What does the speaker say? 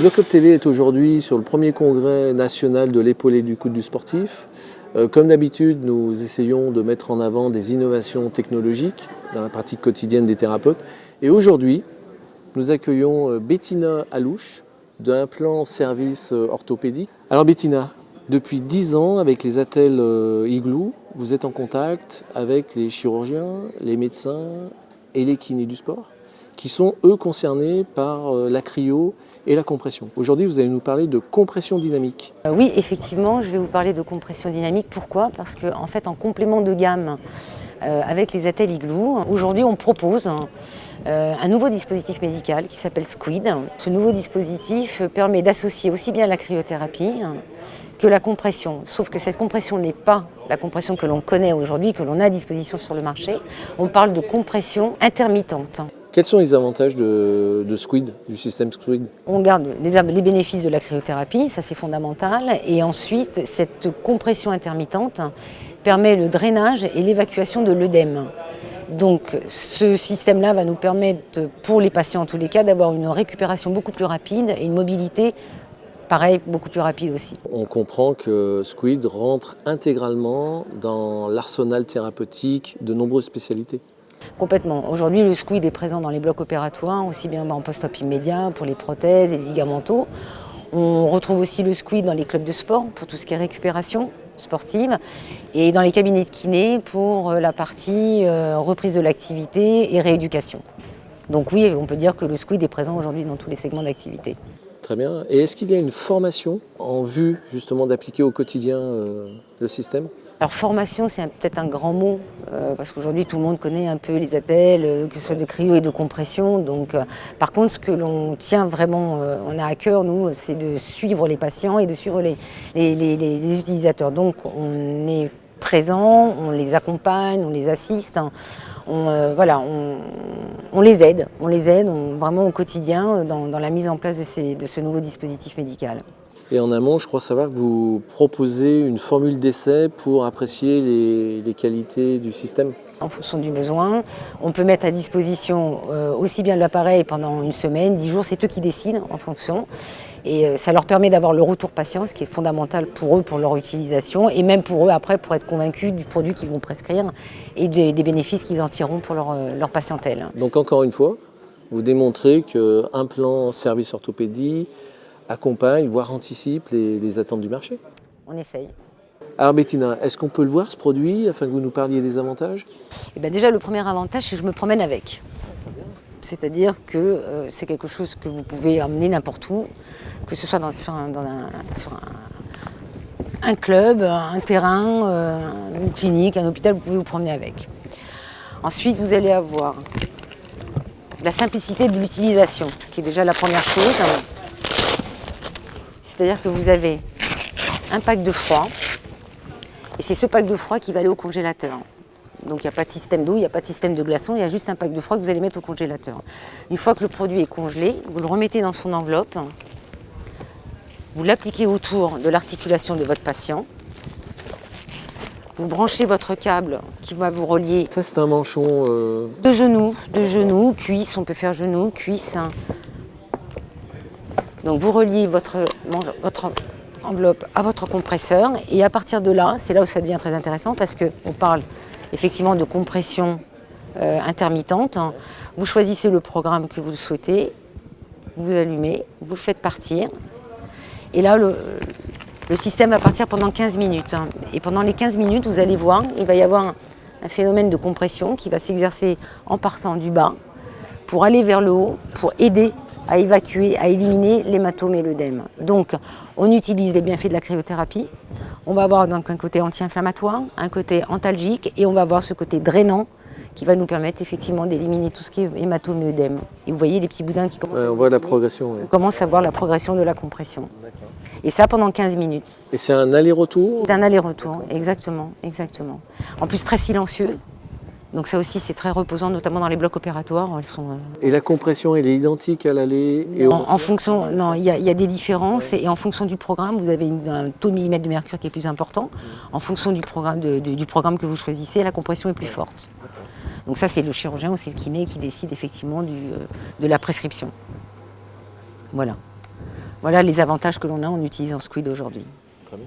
Le Club TV est aujourd'hui sur le premier congrès national de l'épaule et du coude du sportif. Comme d'habitude, nous essayons de mettre en avant des innovations technologiques dans la pratique quotidienne des thérapeutes. Et aujourd'hui, nous accueillons Bettina Alouche d'un plan service orthopédique. Alors Bettina, depuis 10 ans, avec les attelles Igloo, vous êtes en contact avec les chirurgiens, les médecins et les kinés du sport, qui sont eux concernés par la cryo et la compression. Aujourd'hui, vous allez nous parler de compression dynamique. Oui, effectivement, je vais vous parler de compression dynamique. Pourquoi ? Parce qu'en fait, en complément de gamme avec les attelles Igloo, aujourd'hui on propose un nouveau dispositif médical qui s'appelle Squid. Ce nouveau dispositif permet d'associer aussi bien la cryothérapie que la compression. Sauf que cette compression n'est pas la compression que l'on connaît aujourd'hui, que l'on a à disposition sur le marché. On parle de compression intermittente. Quels sont les avantages de Squid, du système Squid ? On garde les bénéfices de la cryothérapie, ça c'est fondamental. Et ensuite, cette compression intermittente permet le drainage et l'évacuation de l'œdème. Donc ce système-là va nous permettre, pour les patients en tous les cas, d'avoir une récupération beaucoup plus rapide et une mobilité, pareil, beaucoup plus rapide aussi. On comprend que Squid rentre intégralement dans l'arsenal thérapeutique de nombreuses spécialités. Complètement. Aujourd'hui, le Squid est présent dans les blocs opératoires, aussi bien en post-op immédiat, pour les prothèses et les ligamentaux. On retrouve aussi le Squid dans les clubs de sport, pour tout ce qui est récupération sportive, et dans les cabinets de kiné, pour la partie reprise de l'activité et rééducation. Donc oui, on peut dire que le Squid est présent aujourd'hui dans tous les segments d'activité. Très bien. Et est-ce qu'il y a une formation en vue justement d'appliquer au quotidien le système ? Alors formation, c'est peut-être un grand mot, parce qu'aujourd'hui tout le monde connaît un peu les attelles, que ce soit de cryo et de compression. Donc, par contre, ce que l'on tient vraiment, on a à cœur, nous, c'est de suivre les patients et de suivre les utilisateurs. Donc on est présent, on les accompagne, on les assiste, on les aide, vraiment au quotidien dans la mise en place de ce nouveau dispositif médical. Et en amont, je crois savoir que vous proposez une formule d'essai pour apprécier les qualités du système. En fonction du besoin, on peut mettre à disposition aussi bien l'appareil pendant une semaine, 10 jours, c'est eux qui décident en fonction. Et ça leur permet d'avoir le retour patient, ce qui est fondamental pour eux, pour leur utilisation, et même pour eux après, pour être convaincus du produit qu'ils vont prescrire et des bénéfices qu'ils en tireront pour leur patientèle. Donc encore une fois, vous démontrez qu'un plan service orthopédie accompagne, voire anticipe les attentes du marché. On essaye. Alors Bettina, est-ce qu'on peut le voir ce produit afin que vous nous parliez des avantages ? Déjà le premier avantage, c'est que je me promène avec. C'est-à-dire que c'est quelque chose que vous pouvez emmener n'importe où, que ce soit sur un club, un terrain, une clinique, un hôpital, vous pouvez vous promener avec. Ensuite, vous allez avoir la simplicité de l'utilisation, qui est déjà la première chose. C'est-à-dire que vous avez un pack de froid, et c'est ce pack de froid qui va aller au congélateur. Donc il n'y a pas de système d'eau, il n'y a pas de système de glaçons, il y a juste un pack de froid que vous allez mettre au congélateur. Une fois que le produit est congelé, vous le remettez dans son enveloppe, vous l'appliquez autour de l'articulation de votre patient, vous branchez votre câble qui va vous relier. Ça c'est un manchon... De genoux, cuisse, on peut faire genoux, cuisse. Donc vous reliez votre enveloppe à votre compresseur et à partir de là, c'est là où ça devient très intéressant parce qu'on parle effectivement de compression intermittente. Vous choisissez le programme que vous souhaitez, vous allumez, vous le faites partir et là le système va partir pendant 15 minutes. Et pendant les 15 minutes, vous allez voir, il va y avoir un phénomène de compression qui va s'exercer en partant du bas pour aller vers le haut, pour aider à évacuer, à éliminer l'hématome et l'œdème. Donc, on utilise les bienfaits de la cryothérapie. On va avoir donc un côté anti-inflammatoire, un côté antalgique, et on va avoir ce côté drainant qui va nous permettre effectivement d'éliminer tout ce qui est hématome et œdème. Et vous voyez les petits boudins qui commencent on voit la progression. On commence à voir la progression de la compression. Et ça pendant 15 minutes. Et c'est un aller-retour ? C'est un aller-retour, exactement. En plus très silencieux. Donc ça aussi c'est très reposant, notamment dans les blocs opératoires. Elles sont, Et la compression, elle est identique à l'aller et en fonction, non, il y a des différences et en fonction du programme, vous avez un taux de millimètre de mercure qui est plus important. En fonction du programme que vous choisissez, la compression est plus forte. Donc ça c'est le chirurgien ou c'est le kiné qui décide effectivement de la prescription. Voilà. Voilà les avantages que l'on a en utilisant Squid aujourd'hui. Très bien.